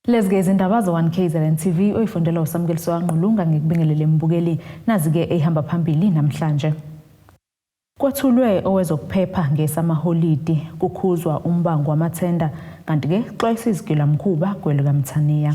Let's get izindaba za1KZNTV oyifundela usamukeliso wanqulunga ngikubingelele mbukeli nazi-ke ehamba phambili namhlanje. Kwethulwe Owezokuphepha Ngesamaholide.Uklhuzwa Umbangow amathenda kanti-ke xwayisa izigilamkhuba kwelikaMthaniya.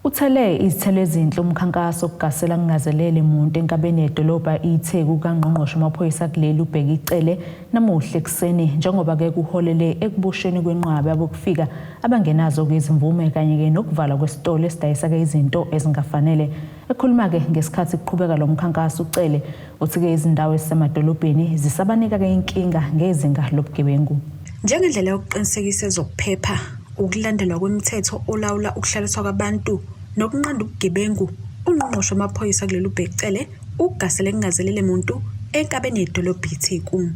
Uthele izithelo ezinhle umkhankaso okugasela kungazelele umuntu enkabeni yedolobha iTheku kaNgqongqoshe wamaphoyisa kuleli ubheka icele namuhle ekseni njengoba ke kuholele ekubusheni kwenqaba abokufika abangenazo kwezimvume kanye-ke nokuvala kwesitolo esidayisa ke izinto ezingafanele. Ekhuluma-ke ngesikhathi kuqhubeka lo mkhankaso ucele uthi-ke izindawo ezisemadolobheni zisabanika-ke inkinga ngezinga lobugebengu. Njengendlela yokuqinisekisa ezokuphepha, ukulandelwa kwemithetho olawula ukuhlaliswa kwabantu nokunqanda ubugebengu, uNgqongqoshe wamaphoyisa kuleli ubheka icele ukugasela kungazelele umuntu enkabeni yedolobha iTheku.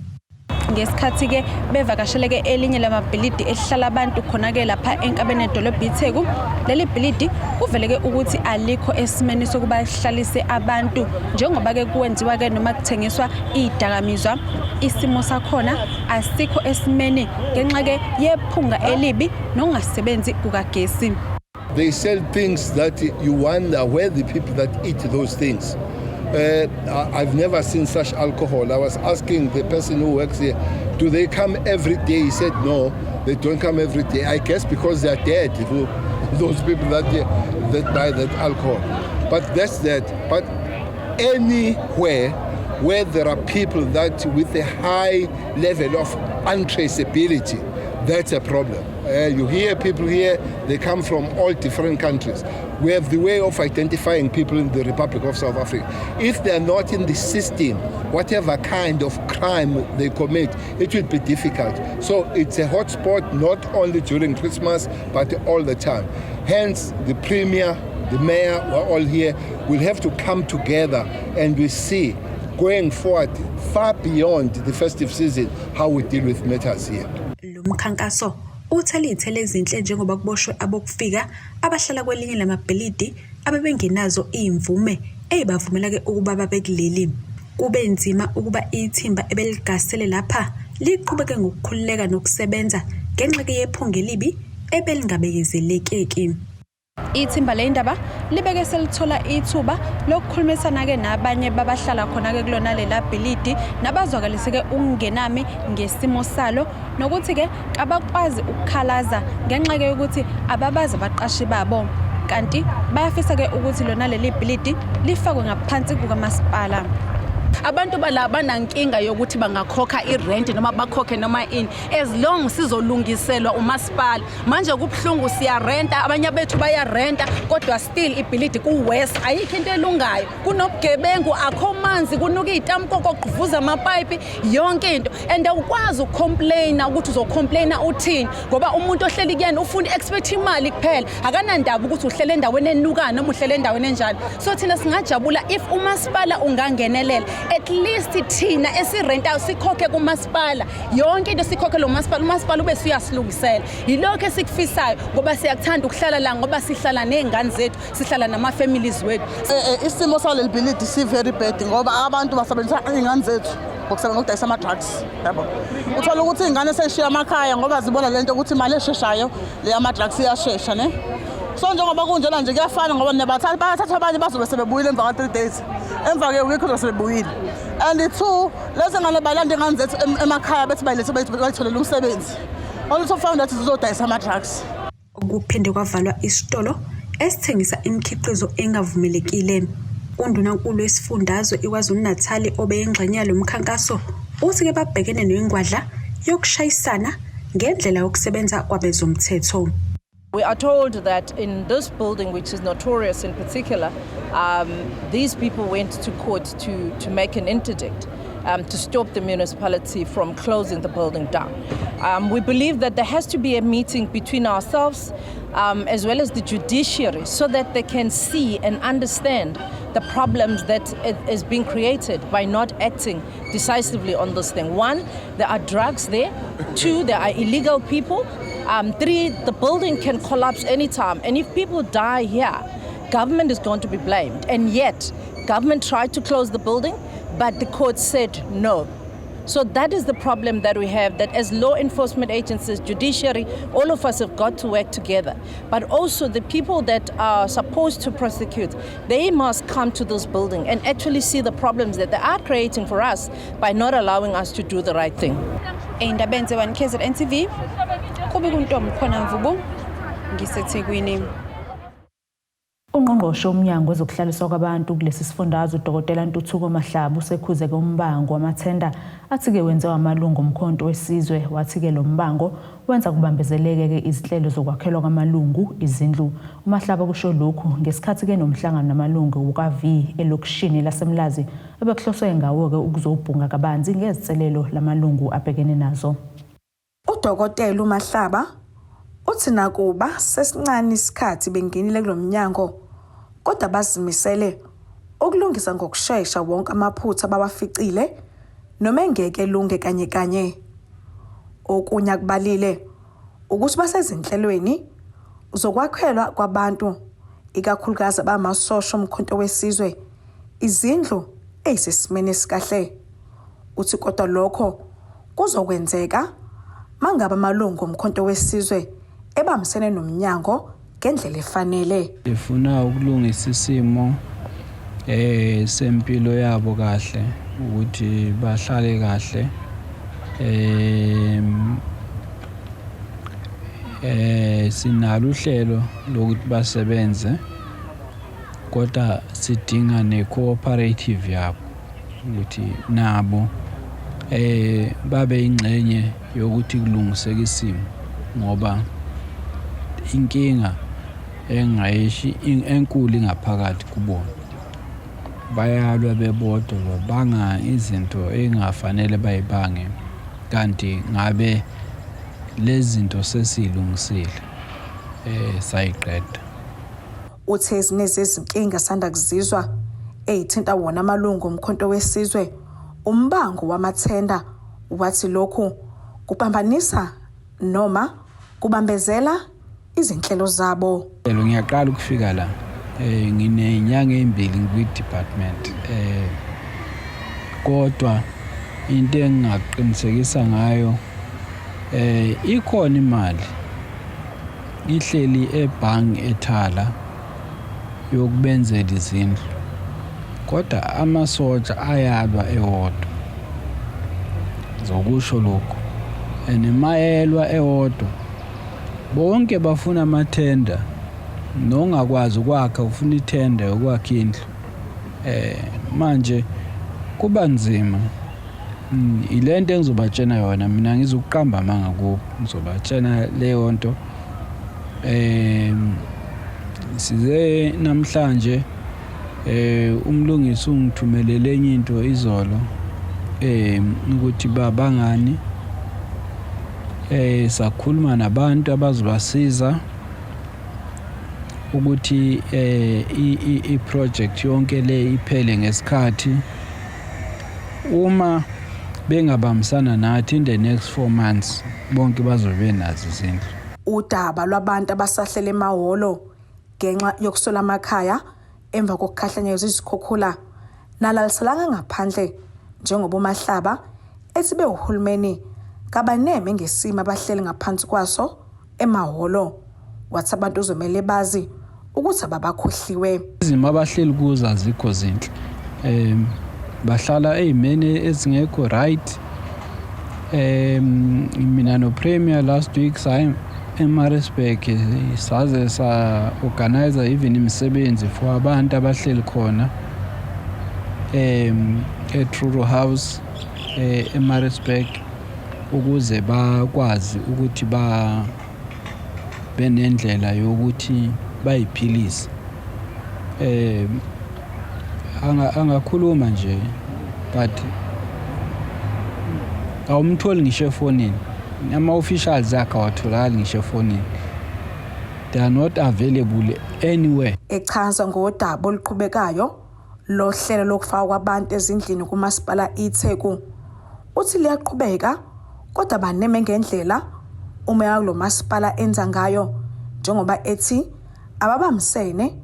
Ngesikhathi-ke bevakasheleke elinye lamabhilidi elihlala abantu khona-ke lapha enkabeni yedolobha iTheku, leli bhilidi kuveleke ukuthi alikho esimeni sokuba lihlalise abantu njengoba-ke kuwenziwa-ke noma kuthengiswa iyidakamizwa. Isimo sakhona asikho esimeni ngenxa-ke yephunga elibi nokungasebenzi kukagesi. They sell things that you wonder where the people that eat those things. I've never seen such alcohol. I was asking the person who works here, do they come every day? He said, no, they don't come every day. I guess because they are dead, those people that buy that alcohol. But that's that. But anywhere where there are people that with a high level of untraceability, that's a problem. You hear people here, they come from all different countries. We have the way of identifying people in the Republic of South Africa. If they're not in the system, whatever kind of crime they commit, it will be difficult. So it's a hotspot not only during Christmas, but all the time. Hence, the Premier, the Mayor, we're all here. We'll have to come together and we see, going forward, far beyond the festive season, how we deal with matters here. Lumkhankaso uthele izithelo ezinhle njengoba kuboshwe abokufika abahlala kwelinye lamabhilidi abebengenazo imvume eyibavumela-ke ukuba babekuleli. Kube nzima ukuba ithimba ebeligasele lapha liqhubeke ngokukhululeka nokusebenza ngenxa yephunga elibi ebelingabekezelekeki. Ithimba lendaba libeke selithola ithuba lokukhulumisana-ke nabanye babahlala khona-ke kulona lela bhilidi nabazwakalise-ke ukungenami ngesimo salo nokuthi-ke abakwazi ukukhalaza ngenxa-ke yokuthi ababazi abaqashi babo kanti bayafisa-ke ukuthi lona leli bhilidi lifakwe ngaphansi kukamasipala. Abantu bala banankinga yokuthi bangakhokha irent noma bakhokhe noma ini as long sizolungiselwa umasipala. Manje kubhlungu siyarenta, abanye bethu bayarenta kodwa still ibhilidi kuwest ayikho into elungayo. Kunobugebengu, akho manzi, kunuka izitamkoko kuvuza amapipe, yonke into. And awukwazi ukucomplaina ukuthi uzocomplaina uthini ngoba umuntu ohleli kuyena ufuna expect imali kuphela. Akanandaba ukuthi uhlele endaweni enukana noma uhlele endaweni enjani. So thina singajabula if umasipala ungangenelela. At least thina esirenta sikhokhe kumasipala yonke into sikhokhe lo masipala umasipala ube siyasilungisela. Yilokho esikufisayo ngoba siyakuthanda ukuhlala la ngoba sihlala nezingane zethu, sihlala nama families wethu. Isimo saleli bhilidi si very bad ngoba abantu basebenzisa izingane zethu ngokusebenza ngokudayisa ama drugs, yabo. Uthola ukuthi izingane seshiya emakhaya ngoba zibona lento ukuthi imali esheshayo le ama drugs iyashesha, ne? So njengoba kunjena nje kuyafana ngoba bayathatha abanye bazobe sebebuyile emva ka 3 days. Emva ke ukho sebebuyile. And two, lezi ngane balanda ingane zethu emakhaya bethi bayitholela umsebenzi. Also found that zizodayisa ama drugs. Ukuphinde kwavalwa isitolo esithengisa imikhiqizo engavumelekile. Undunankulu wesifundazwe iKwaZulu-Natal obeyingxenye lomkhankaso uthi-ke babhekene nengwadla yokushayisana ngendlela yokusebenza kwabezomthetho. We are told that in this building, which is notorious in particular, these people went to court to make an interdict to stop the municipality from closing the building down. We believe that there has to be a meeting between ourselves as well as the judiciary so that they can see and understand the problems that is being created by not acting decisively on this thing. One, there are drugs there. Two, there are illegal people. Three, the building can collapse anytime. And if people die here, government is going to be blamed. And yet, government tried to close the building, but the court said no. So that is the problem that we have, that as law enforcement agencies, judiciary, all of us have got to work together. But also the people that are supposed to prosecute, they must come to this building and actually see the problems that they are creating for us by not allowing us to do the right thing. AMATHENDA.1KZNTV, kube kuntombi khona Mvubu, ngiseThekwini. Ungqongqoshe Umnyango Wezokuhlaliswa kwabantu kulesi sifundazwe uDokotela Ntuthuko Mahlabu usekhuze Umbangow wamathenda athi-ke wenziwa amalungu omkhonto wesizwe wathi-ke lo mbango wenza kubambezeleke izinhlelo zokwakhelwa kwamalungu izindlu. uMahlabu kusho lokhu ngesikhathi-ke nomhlangano namalungu ukaV elokishini laseMlazi ebekuhloswe ngawo-ke ukuzobhunga kabanzi ngezinselelo lamalungu abhekene nazo. uDokotela uMahlaba uthi nakuba sesincane isikhathi bengenile kulomnyango kodwa bazimisele ukulungisa ngokusheshsha wonke amaphutha abawaficile noma engeke lunge kanye kanye. Okunye akubalile ukuthi basezinhlelweni zokwakhelwa kwabantu ikakhulukazi abamasosha omkhonto wesizwe izindlu ezisesimeni esikahle. Uthi kodwa lokho kuzokwenzeka mangaba amalungu omkhonto wesizwe ebambisene nomnyango ngendlela efanele. Ifuna ukulungisa isimo sempilo yabo kahle ukuthi bahlale kahle sinalo uhlelo lokuthi basebenze kodwa sidinga ne-cooperative yabo ukuthi nabo babe ingxenye yokuthi kulungiseke isimo ngoba inkinga engayishi enkulu ngaphakathi kubona bayalwa bebodwa babanga izinto engafanele bayibange kanti ngabe lezi zinto sesilungisile sayiqeda. Uthe ezinye zezinkinga sanda kuzizwa ezithinta wona amalungu omkhonto wesizwe Umbangow wamathenda wathi lokhu kupambanisa noma kubambezela izinhlelo zabo. Ngiyaqala ukufika la nginenyanga ezimbili kwi-department kodwa into engaqinisekisa ngayo ikhona imali ihleli ebhangi eThala yokubenzela izindlu kodwa amasotsha ayalwa ewodwa zokusho lokho enemayelwa ewodwa bonke bafuna amathenda nongakwazi ukwakha ufuna ithenda yokwakha indlu manje kuba nzima ilento engizobatshena yona mina ngizokuqamba manga kubo ngizobatshena leyo nto size namhlanje umlungisi ungithumelele enye into izolo ukuthi babangani sakhuluma nabantu abazobasiza ukuthi i-project yonke le iphele ngesikhathi uma bengabambisana nathi in the next 4 months bonke bazobe nazo izindlu. Udaba lwabantu abasahlele emahholo ngenxa yokusola amakhaya emva kokukhahlanyezwa izikhukhula nalaliselanga ngaphandle njengoba uMahlaba ethi behulumeni kabaneme ngesimo abahleli ngaphansi kwaso emahholo wathi abantu uzomele bazi ukuthi ababakhohliwe. Izimo abahleli kuzo azikho zinhle bahlala ezimeni ezingekho right. Mina no Premier last week saye eMaritzburg saze sa organize even imisebenzi for abantu abahleli khona eTruro House eMaritzburg ukuze bakwazi ukuthi benendlela yokuthi bayiphilise. Angakhuluma nje but awumtholi ngisho efonini ama-officials akhe awatholakali ngisho efonini, they are not available anywhere. Echaza ngodaba oluqhubekayo lohlelo lokufaka kwabantu ezindlini kumasipala iTheku uthi liyaqhubeka kodwa baneme ngendlela umeya lo masipala enza ngayo njengoba ethi ababambisene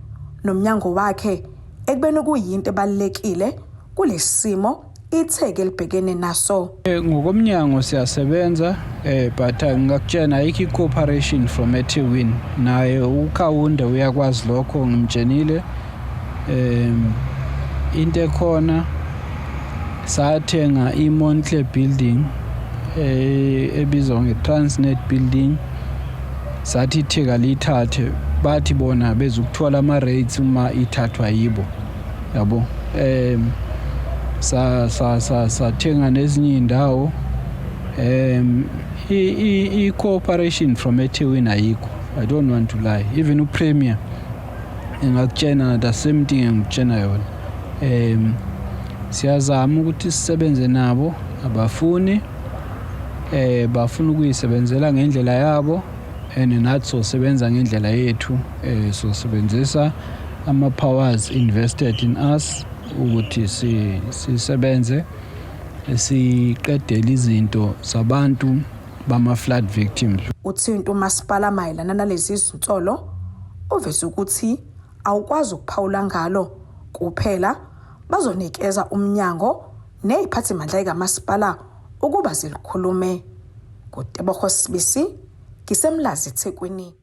nomnyango wakhe ekubeni kuyinto ebalekile kulesimo itheke elibhekene naso. Ngokomnyango siyasebenza but ngakutshena ayikho cooperation from eThekwini naye uKhawunda uyakwazi lokho ngimtshenile into ekhona sathenga iMontle building ebizwa ngeTransnet building sathi itheka lithathe bathi bona bezukuthola ama rates uma ithathwa yibo yabo sathenga nezinye indawo i cooperation from eThekwini ayikho. I don't want to lie, even uPremier ngakutshena the same thing ngikutshena yona siyazama ukuthi sisebenze nabo abafuni bafuna ukuyisebenzela ngendlela yabo nathi sosebenza ngendlela yethu sosebenzisa ama powers invested in us ukuthi sisebenze siqedele izinto zabantu bama flood victims. Uthinta umasipala mayelana nalezi zinsolo uveze ukuthi awukwazi ukuphawula ngalo kuphela bazonikeza umnyango neziphathimandla ikamasipala ukuba zilikhulume. Kutebokho Sibisi kisemlazi eThekwini.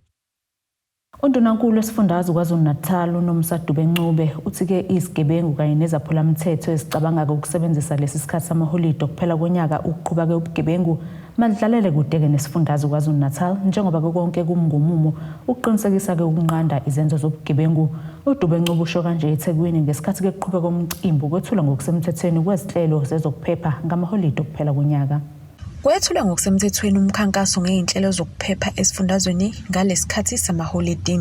Undunankulu wesifundazwe KwaZulu-Natal uNomsa.Dube uthi ke izigebengu kanye nezaphulamthetho ezicabanga ukusebenzisa lesi sikhathi samaholide okuphela konyaka ukuqhubeka ke ubugebengu madlalele kudeke nesifundazwe KwaZulu-Natal njengoba konke kumngumumo ukuqinisekisa ke ukunqanda izenzo zobugebengu. uDube usho kanje eThekwini ngesikhathi ke kuqhubeka komcimbi ukwethula ngokusemthethweni kwezinhlelo zezokuphepha ngamaholide okuphela konyaka. Kwethulwe ngokusemthethweni umkhankaso ngeinhlelo zokuphepha esifundazweni ngalesikhathi samaholide.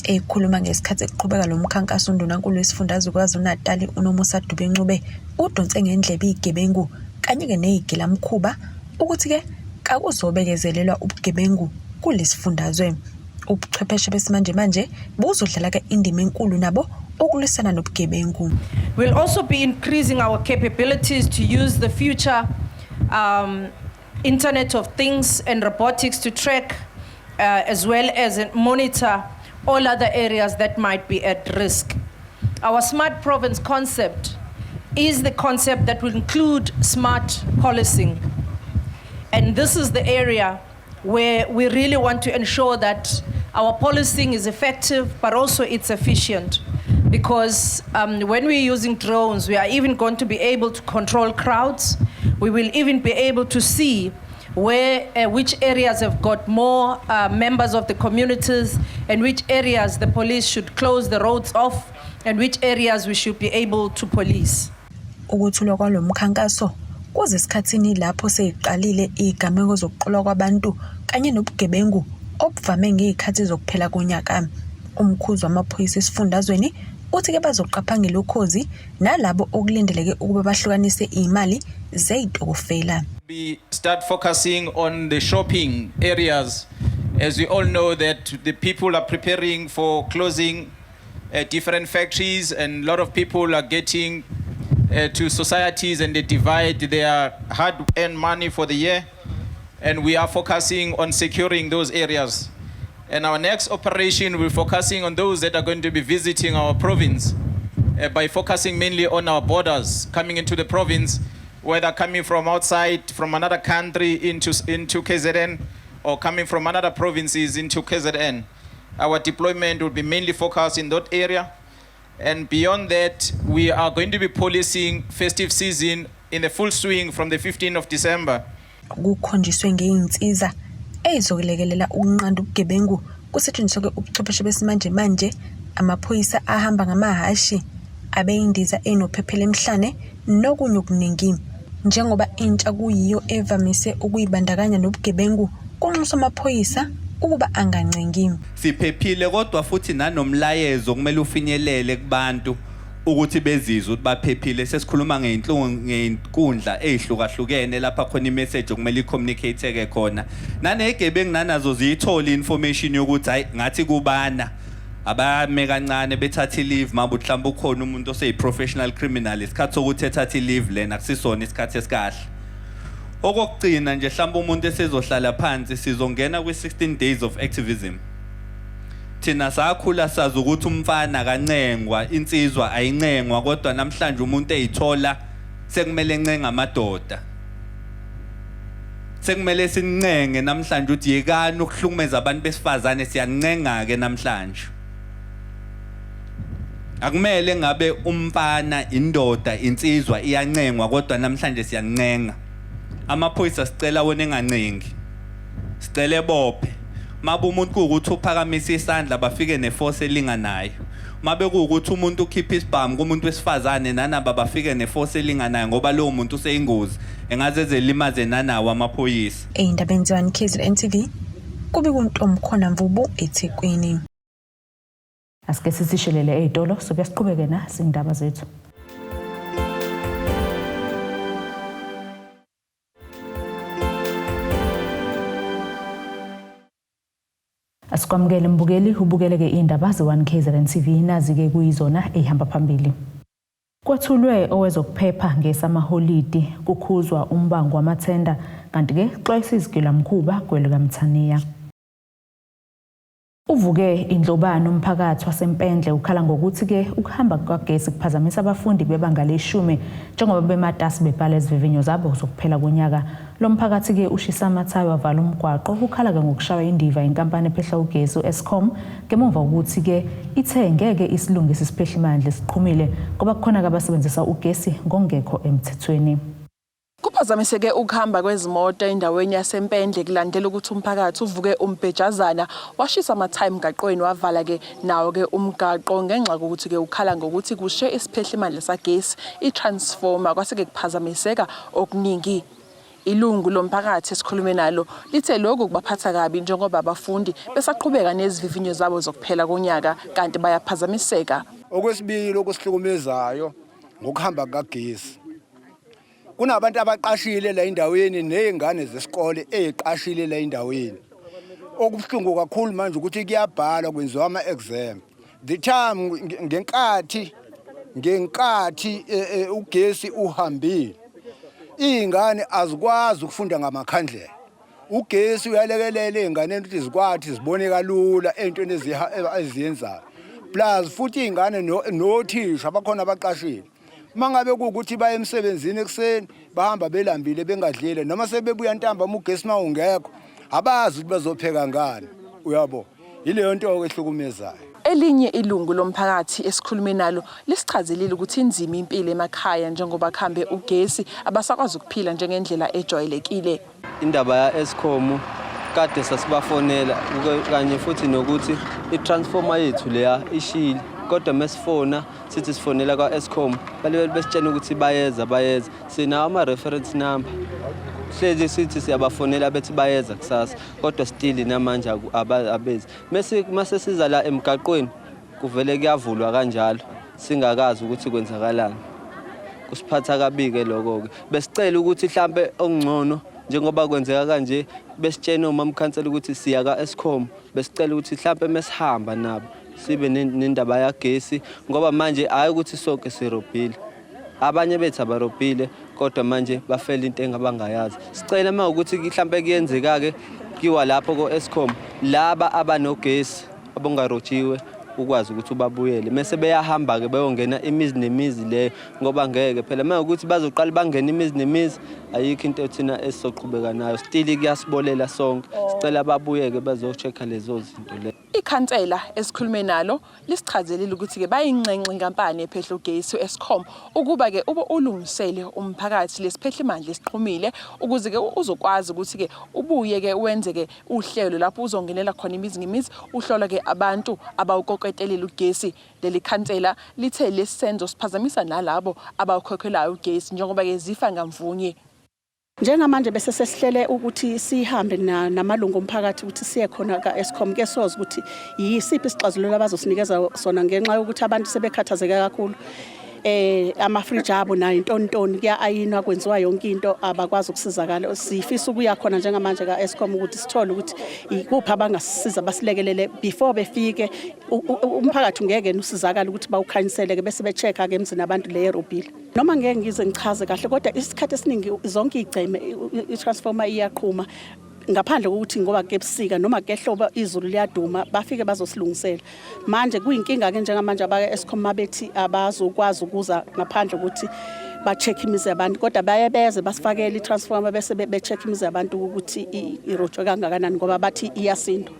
Ekhuluma ngesikhathi eqhubeka lo mkhankaso undunankulu wesifundazwe KwaZulu-Natal uNomsa.Dube udonse ngendlebe izigebengu kanye ke nezigilamkhuba ukuthi ke kakuzobekezelelwa ubugebengu kulesifundazwe. Ubuchwepheshe besimanje manje buzodlala ke indima enkulu nabo ukulwisana nobugebengu. We'll also be increasing our capabilities to use the future Internet of Things and robotics to track as well as monitor all other areas that might be at risk. Our smart province concept is the concept that will include smart policing. And this is the area where we really want to ensure that our policing is effective, but also it's efficient. Because when we're using drones, we are even going to be able to control crowds. We will even be able to see which areas have got more members of the communities and which areas the police should close the roads off and which areas we should be able to police. Ukuthulwa kwalo mkhankaso kuze isikhathini lapho seyiqalile izigameko zokuqolwa kwabantu kanye nobugebengu obuvame ngezikhathi zokuphela konyaka. Umkhuzi wamaphoyisa esifundazweni uthi ke bazoqaphangela ukhozi nalabo okulindeleke ukuba bahlukanise imali zezitokofela. We start focusing on the shopping areas. As we all know that the people are preparing for closing different factories, and a lot of people are getting to societies and they divide their hard-earned money for the year, and we are focusing on securing those areas. And our next operation, we're focusing on those that are going to be visiting our province by focusing mainly on our borders coming into the province, whether coming from outside, from another country into KZN, or coming from another provinces into KZN. Our deployment will be mainly focused in that area. And beyond that, we are going to be policing festive season in the full swing from the 15th of December. Kukhonjiswe ngeinsiza ezokulekelela ukunqanda ubugebengu kusetshenziswa ubuchwepheshe besimanje manje amaphoyisa ahamba ngamahashi abeyindiza enophephela emhlane nokunye okuningi njengoba intsha kuyiyo evamise ukuyibandakanya nobugebengu kunxusa amaphoyisa ukuba angancengi. Siphephile kodwa futhi nanomlayezo kumele ufinyelele kubantu ukuthi bezizwe ukuthi baphephile. Sesikhuluma ngeinkundla ezihlukahlukene lapha khona imessage okumele icommunicate ke khona nanegebengu nanazo ziyithola information yokuthi hayi ngathi kubana abame kancane bethatha leave mabu mhlawumbe ukhona umuntu oseyiprofessional criminal isikhathi sokuthi ethatha leave lena akusisona isikhathi esikahle. Okugcina nje mhlawumbe umuntu esezohlala phansi sizongena kwi16 days of activism. Thina sakhula sazi ukuthi umfana kancengwa insizwa ayincengwa kodwa namhlanje umuntu eyithola sekumele ncenga amadoda sekumele sincenge namhlanje uthi yekani ukuhlukumeza abantu besifazane siyancenga ke namhlanje akumele ngabe umfana indoda insizwa iyancengwa kodwa namhlanje siyancenga amaphoyisa sicela wona engancengi sicele bophe mabe umuntu ukuthi uphakamisa isandla bafike neforce elinganayo mabe ukuthi umuntu ukhipha isibhamu kumuntu wesifazane nanaba bafike neforce elinganayo ngoba lo muntu useyingozi engaze zelimaze nanawo amaphoyisa Eyindabeni ze-1KZNTV kube kuNtomkhona Mvubu eThekwini. Asike sisishilele ey'tolo soke siqhubeke na sindaba zethu. Asikwamukele mbukeli ubukeleke indaba ze-1KZNTV nazi-ke kuyizona ehamba phambili. Kwethulwe Owezokuphepha Ngesamaholide.Uklhuzwa Umbangow AMATHENDA kanti-ke xwayisa izigilamkhuba kwelikaMthaniya. Uvuke indlobano umphakathi wasempendle ukhala ngokuthi-ke ukuhamba kukagesi kuphazamisa abafundi bebanga le-10 njengoba bematasi bebhala izivivinyo zabo zokuphela konyaka. Lo mphakathi-ke ushisa amathayi wavala umgwaqo ukhala-ke ngokushaya indiva inkampani ephehla ugesi u-Eskom ngemuva kokuthi-ke ithe ngeke isilungise isiphehlimandla esiqhumile ngoba kukhona-ke abasebenzisa ugesi ngokungekho emthethweni. Kuphazamiseke ukuhamba kwezimoto endaweni yasempendle kulandela ukuthi umphakathi uvuke umbhejazana washisa amathayi emgaqweni wavala ke nawo ke umgaqo ngenxa ukuthi ke ukhala ngokuthi kushe isiphehlimandla sagesi itransformer kwase ke kuphazamiseka okuningi. Ilungu lomphakathi esikhulume nalo lithe lokho kubaphatha kabi njengoba abafundi besaqhubeka nezivivinyo zabo zokuphela konyaka kanti bayaphazamiseka. Okwesibili okusihlukumezayo ngokuhamba kagesi kunabantu abaqashile la endaweni nezingane zesikole eziqashile la endaweni okubuhlungu kakhulu manje ukuthi kuyabhalwa kwenziwa ama-exam the time ngenkathi ugesi uhambile izingane azikwazi ukufunda ngamakhandlela ugesi uyalekelela izingane ukuthi zikwathi zibone kalula entweni eziyenzayo plus futhi izingane nothisha abakhona abaqashile mangabe ukuthi baye emsebenzini ekseni bahamba belambile bengadlile noma sebebuya ntambama ugesi mawungekho abazi ukuthi bazopheka ngani uyabo ileyo nto ehlukumezayo. Elinye ilungu lomphakathi esikhulume nalo lisichazelile ukuthi inzima impilo emakhaya njengoba khambe ugesi abasakwazi ukuphila njengendlela ejwayelekile. Indaba ya Eskom kade sasibafonela kanye futhi nokuthi itransformer yethu leya ishile kodwa mesifona sithi sifonela kwa Eskom besitshena ukuthi bayeza sinawo ama reference number hlezi sithi siyabafonela bethi bayeza kusasa kodwa still namanje abezi mase siza la emgaqweni kuvele kuyavulwa kanjalo singakazi ukuthi kwenzakalani kusiphatha kabike lokho ke besicela ukuthi mhlambe okungcono njengoba kwenzeka kanje besitshena umamkhansela ukuthi siya ka Eskom besicela ukuthi mhlambe mesihamba nabo sibe nendaba yagesi ngoba manje hayi ukuthi sonke sirobhile abanye bethu abarobhile kodwa manje bafela into engabangayazi sicela mawukuthi mhlambe kuyenzeka ke kiwa lapho ko Eskom laba abanogesi abongarotshiwe ukwazi ukuthi ubabuyele mase beyahamba ke bayongena imizi nemizi leyo ngoba ngeke phela mawukuthi bazoqala bangena imizi nemizi ayikho into thina esizoqhubeka nayo still kuyasibolela sonke sicela babuye ke bazochecka lezo zinto lezo. Ikhansela esikhulume nalo lisichazelile ukuthi ke bayinxenxe inkampani ephehla ugesi u-Eskom ukuba ke ulungisele umphakathi lesiphehlimandla esiqhumile ukuze ke uzokwazi ukuthi ke ubuye ke wenze ke uhlelo lapho uzongenela khona imizi ngemizi uhlola ke abantu abawukoketelela ugesi. Leli khansela lithe lesenzo siphazamisa nalabo abawukhokhelayo ugesi njengoba ke zifa ngamvunye. Njengamanje bese sesihlele ukuthi sihambe namalungu omphakathi ukuthi siye khona ka Eskom ke soze ukuthi yisiphi isixazululo abazosinikeza sona ngenxa yokuthi abantu sebekhathazeke kakhulu ama-fridge abo nayo intontoni kuya-ayinwa kwenziwa yonke into abakwazi ukusizakala sifisa ukuya khona njengamanje ka Eskom ukuthi sithole ukuthi ikuphi abangasisiza basilekelele before befike umphakathi ungeke usizakala ukuthi bawukhanyisele bese be-check-a ke emzini abantu le erobhile noma ngeke ngize ngichaze kahle kodwa isikhathi esiningi zonke igceme i-transformer iyaqhuma ngaphandle kokuthi ngoba kebusika noma kehlobo izulu liyaduma bafike bazosilungisela manje kuyinkinga ke njengamanje abaka Eskom mabethi abazokwazi ukuza ngaphandle ukuthi ba-check imizi yabantu kodwa beze basifakele i-transformer bese be-check imizi yabantu ukuthi irojo kangakanani ngoba bathi iyasindwa.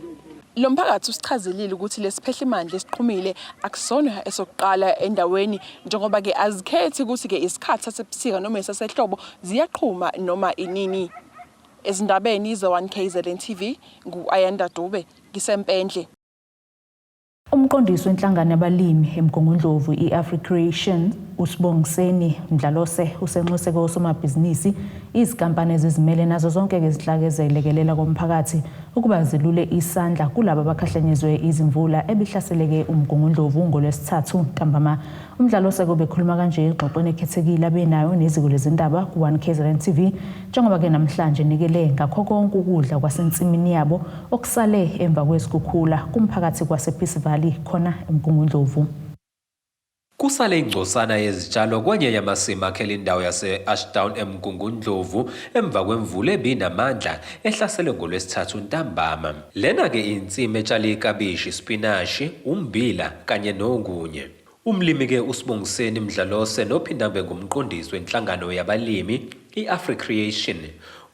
Lo mphakathi usichazelile ukuthi lesiphehlimandla esiqhumile akusona esokuqala endaweni njengoba ke azikhethi ukuthi ke isikhathi sasebusika noma esasehlobo ziyaqhuma noma inini. Ezindabeni ze1KZNTV ngu-Ayanda Dube ngisempendle. Umqondisi wenhlangano yabalimi eMgungundlovu iAfricreation uSibongiseni Mdlalose usenxuse kosomabhizinisi izinkampani ezizimele nazo zonke izinhlaka ezelekelela komphakathi ukuba zilule isandla kulabo abakhahlenyezwe izimvula ebihlaseleke uMgungundlovu ngolwesithathu ntambama. Umdlalose bekhuluma kanje exoxweni ekhethekile abenayo neziko lezindaba ku1KZNTV njengoba ke namhlanje nikele ngakho konke ukudla kwasensimini yabo okusale emva kwesikhukhula kumphakathi kwasePeace Valley khona eMgungundlovu. Kusale ingcosana yezitshalo kwenye yamasimi akhele indawo yase-Ashdown eMgungundlovu emva kwemvula ebinamandla ehlasele ngolwesithathu ntambama. Lena-ke insimi etshale ikabishi, ispinashi, umbila kanye nokunye. Umlimi-ke uSibongiseni Mdlalose nophindambe ngumqondisi wenhlangano yabalimi iAfricreation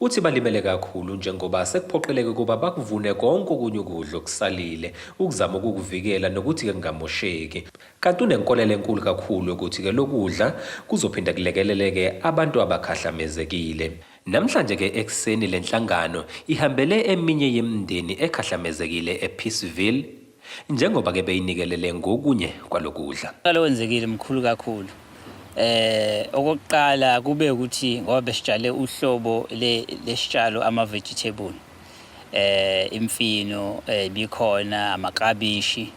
uthi balimele kakhulu njengoba sekuphoqeleke kuba bakuvune konke okunye ukudla okusalile ukuzama ukukuvikela nokuthi-ke kungamosheki. Kanti unenkolelo enkulu kakhulu ukuthi-ke lokudla kuzophinda kulekeleleke abantu abakhahlamezekile. Namhlanje-ke ekseni le nhlangano ihambele eminye yemindeni ekhahlamezekile ePeaceville njengoba-ke beyinikelele ngokunye kwalokudla. Wenzekile mkhulu kakhulu. Okokuqala kube ukuthi ngoba besitshale uhlobo lesitshalo ama-vegetable. Imfino bikhona amaklabishi.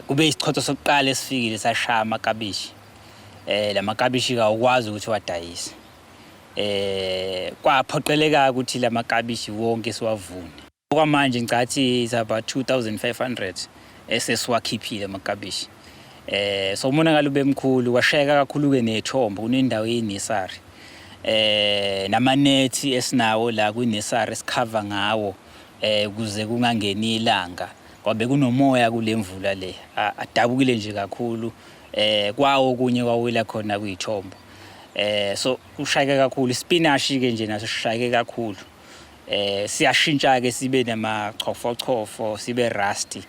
Kube isichotho sokuqala esifikile sashaya amakabishi. Lamakabishi kawukwazi ukuthi wadayise. Kwaphoqeleka ukuthi lamakabishi wonke siwavune. Okwamanje ngicathi is about 2,500 esesiwakhiphile amakabishi. So umonakalo bemkhulu washayeka kakhulu-ke nethombo kunendawo yenesari. Namanethi esinawo la kwinesari esikhava ngawo ukuze kungangeni ilanga ngoba bekunomoya kule mvula le adabukile nje kakhulu kwawo kunye kwawela khona kuyithombo. So ushayeke kakhulu ispinashi-ke nje naso sishayeke kakhulu. Siyashintsha-ke sibe namachofo sibe rusty.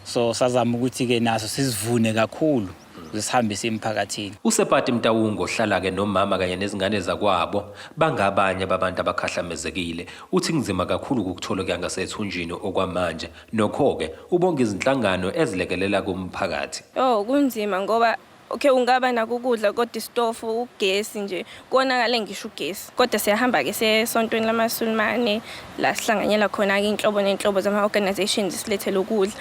So sazama ukuthi-ke naso sizivune kakhulu zisihambise emphakathini. Usepati Mtawungo ohlala-ke nomama kanye nezingane zakwabo bangabanye babantu abakhahlamezekile uthi kunzima kakhulu ukutholeka ngasethunjini okwamanje nokho-ke ubonga izinhlangano ezilekelela kumphakathi. Kunzima ngoba ungaba nako ukudla kodwa istofu ugesi nje konakale ngisho ugesi kodwa siyahamba-ke sesontweni lamaSulumane la sihlanganyela khona-ke inhlobo nenhlobo zama-organizations silethela ukudla.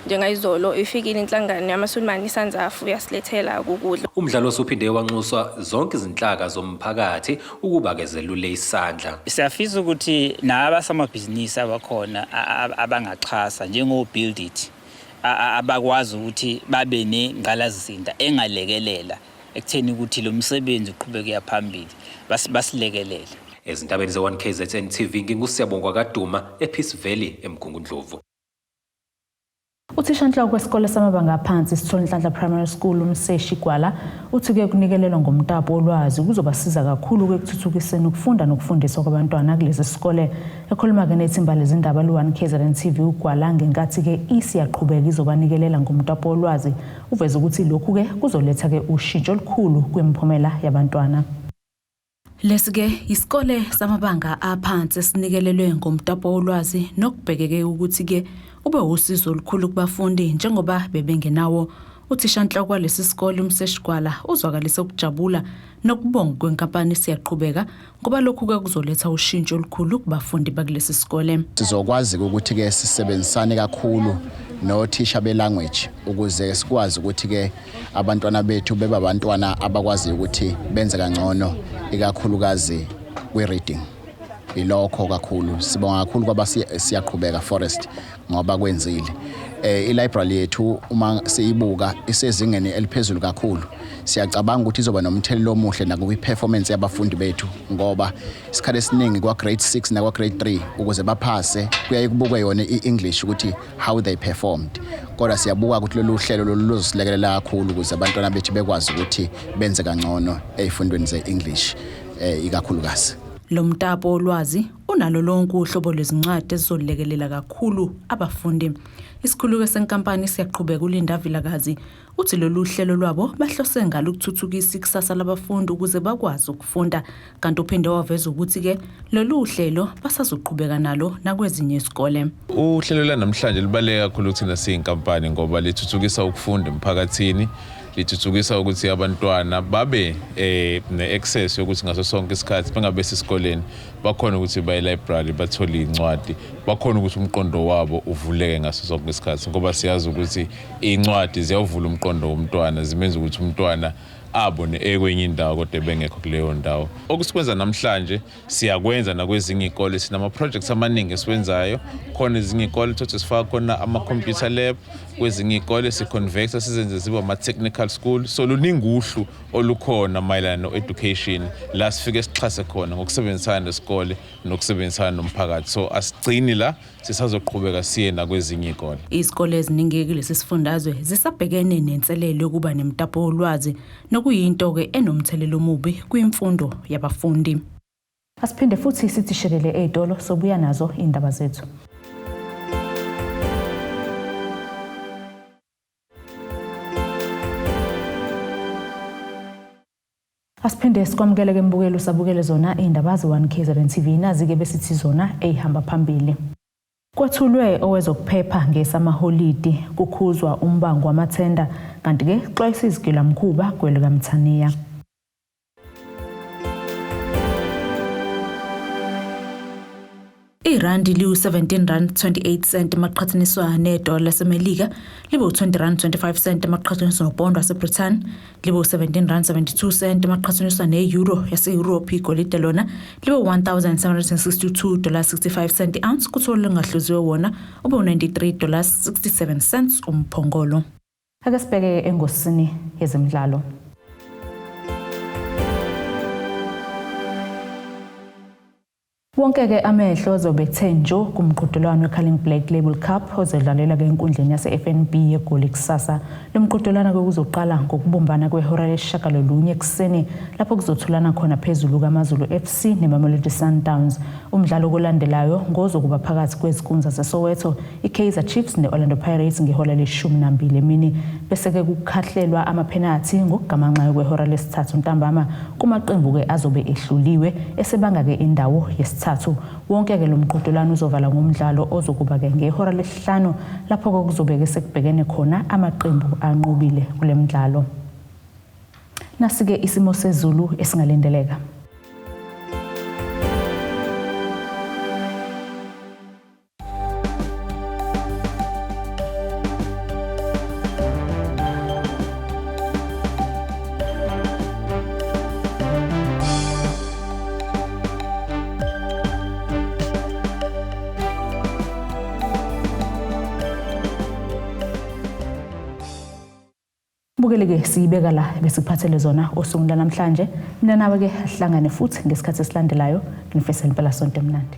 Njengayizolo ifikile inhlangano yamaSulumane iSanzafu yasilethela ukudla. Umdlalose uphinde wanxuswa zonke izinhlaka zomphakathi ukuba-ke zelule isandla. Siyafisa ukuthi nabasamabhizinisi abakhona abangaxhasa njengo-Build It abakwazi ukuthi babe nengqalasizinda engalekelela ekutheni ukuthi lo msebenzi uqhubeke phambili basilekelele. Ezindabeni ze1KZNTV ngingusiyabongwa kaDuma ePeace Valley eMgungundlovu. Uthishanhloko kwesikole samabanga aphansi Sithole Primary School umseshi Gwala uthi-ke kunikelelwa ngomtapo wolwazi kuzobasiza kakhulu ekuthuthukiseni ukufunda nokufundiswa kwabantwana kulezi sikole. Ekhuluma-ke nethimba lezindaba lu1KZNTV uGwala ngenkathi-ke isiyaqhubeka izobanikelela ngomtapo wolwazi uveza ukuthi lokhu-ke kuzoletha-ke ushintsho olukhulu kwimiphumela yabantwana. Lesi-ke isikole samabanga aphansi esinikelelwe ngomtapo wolwazi nokubhekeke ukuthi-ke ube usizo olukhulu kubafundi njengoba bebengenawo. Uthishanhloko kwalesi sikole umseshi Gwala uzwakalise ukujabula nokubonga kwenkampani siyaqhubeka ngoba lokhu-ke kuzoletha ushintsho olukhulu kubafundi bakulesi sikole. Sizokwazi ukuthi-ke sisebenzisane kakhulu nothisha belanguage ukuze sikwazi ukuthi-ke abantwana bethu beba abantwana abakwazi ukuthi benze kangcono ikakhulukazi kwi-reading. Ilokho kakhulu sibonga kakhulu kwaba siyaqhubeka Forest ngoba kwenzile I-library yethu uma siyibuka isezingeni eliphezulu kakhulu. Siyacabanga ukuthi izoba nomthelelo omuhle nakwi-performance yabafundi bethu ngoba isikhathi esiningi kwa grade 6 na kwa grade 3 ukuze baphase kuyaye kubukwe yona i-English ukuthi how they performed. Kodwa siyabuka ukuthi lolu hlelo luzosilekelela kakhulu ukuze abantwana bethu bekwazi ukuthi benze kangcono ezifundweni ze-English ikakhulukazi. Lo mtapo olwazi unalo lonke uhlobo lwezincwadi ezizolekelela kakhulu abafundi. Isikhululo senkampani siyaqhubeka uLinda Vilakazi uthi lolu hlelo lwabo bahlose ngalo ukuthuthukisa ikusasa labafundi ukuze bakwazi ukufunda, kanti uphinde waveza ukuthi ke lolu hlelo basazoqhubeka nalo nakwezinye izikole. Uhlelo lanamhlanje libaleka kakhulu thina siyinkampani ngoba lithuthukisa ukufunda emphakathini, lithuthukisa ukuthi abantwana babe ne-access yokuthi ngaso sonke isikhathi bengabe sesikoleni bakhona ukuthi baye library bathole incwadi, bakhona ukuthi umqondo wabo uvuleke ngaso sonke isikhathi ngoba siyazi ukuthi incwadi ziyavula umqondo womntwana, zimenza ukuthi umntwana abone ekwenye indawo kodwa bengekho kuleyo ndawo. Okusikwenza namhlanje siyakwenza nakwezinye izikole, sinama projects amaningi esiwenzayo. Khona ezinye izikole ukuthi sifaka khona ama-computer lab, kwezinye izikole siconverta sizenze zibe ama-technical school. So luningi uhlu olukhona mayelana no-education la sifike sixhase khona ngokusebenzisana nesikole nokusebenzisana nomphakathi. So asigcini la, sisazoqhubeka siye nakwezinye izikole. Izikole eziningi kulesi sifundazwe zisabhekene nenselelo yokuba nemtapo olwazi nokuyinto ke enomthelelo omubi kwimfundo yabafundi. Asiphinde futhi sithishelele ezitolo sobuya nazo indaba zethu. Asiphinde sikwamukele ke mbukelo sabukele zona indaba ze1KZNTV nazi ke besithi zona ehamba phambili. Kwethulwe Owezokuphepha Ngesamaholide.Uklhuzwa Umbangow AMATHENDA kanti ke xwayisa izigilamkhuba kwelikaMthaniya. Irandi liwu-17.28 maqhathaniswa nedola laseMelika, libe u-20.25 maqhathaniswa nopondo waseBrithani, libe u-17.72 maqhathaniswa ne-euro yase-Europe. Igolide lona libe $1,762.65 ounce, kuthole ngahluziwe wona ube $93.67 umphongolo. Ake sibheke engosini yezemidlalo. Wonke ke amehlo azobethe njo kumqhudelwano weCalling Black Label Cup ozodlalela ke enkundleni yase-FNB yeGoli kusasa. Lo mqhudelwano ke uzoqala ngokubumbana kwehora lesishagalolunye ekuseni lapho kuzothulana khona phezulu kaMaZulu FC neMamelodi Sundowns. Umdlalo olandelayo ngozokuba phakathi kwezikunza zeSoweto, iKaizer Chiefs neOrlando Pirates ngehola le-12 emini, bese ke kukhahlelwa amapenalty ngokugamanxa kwehora lesithathu ntambama kumaqembu ke azobe ehluliwe esebanga ke indawo yesithathu. Wonke ke lo mqhudelwano uzovala ngomdlalo ozokuba ke ngehora lesihlanu lapho kuzobe ke sekubhekene khona amaqembu anqobile kule mdlalo. Nasike isimo sezulu esingalindeleka. Bukeleke siyibeka la besiphathele zona osuku namhlanje. Mina nawe ke ahlangane futhi ngesikhathi esilandelayo. Ngifisela impela sonto emnandi.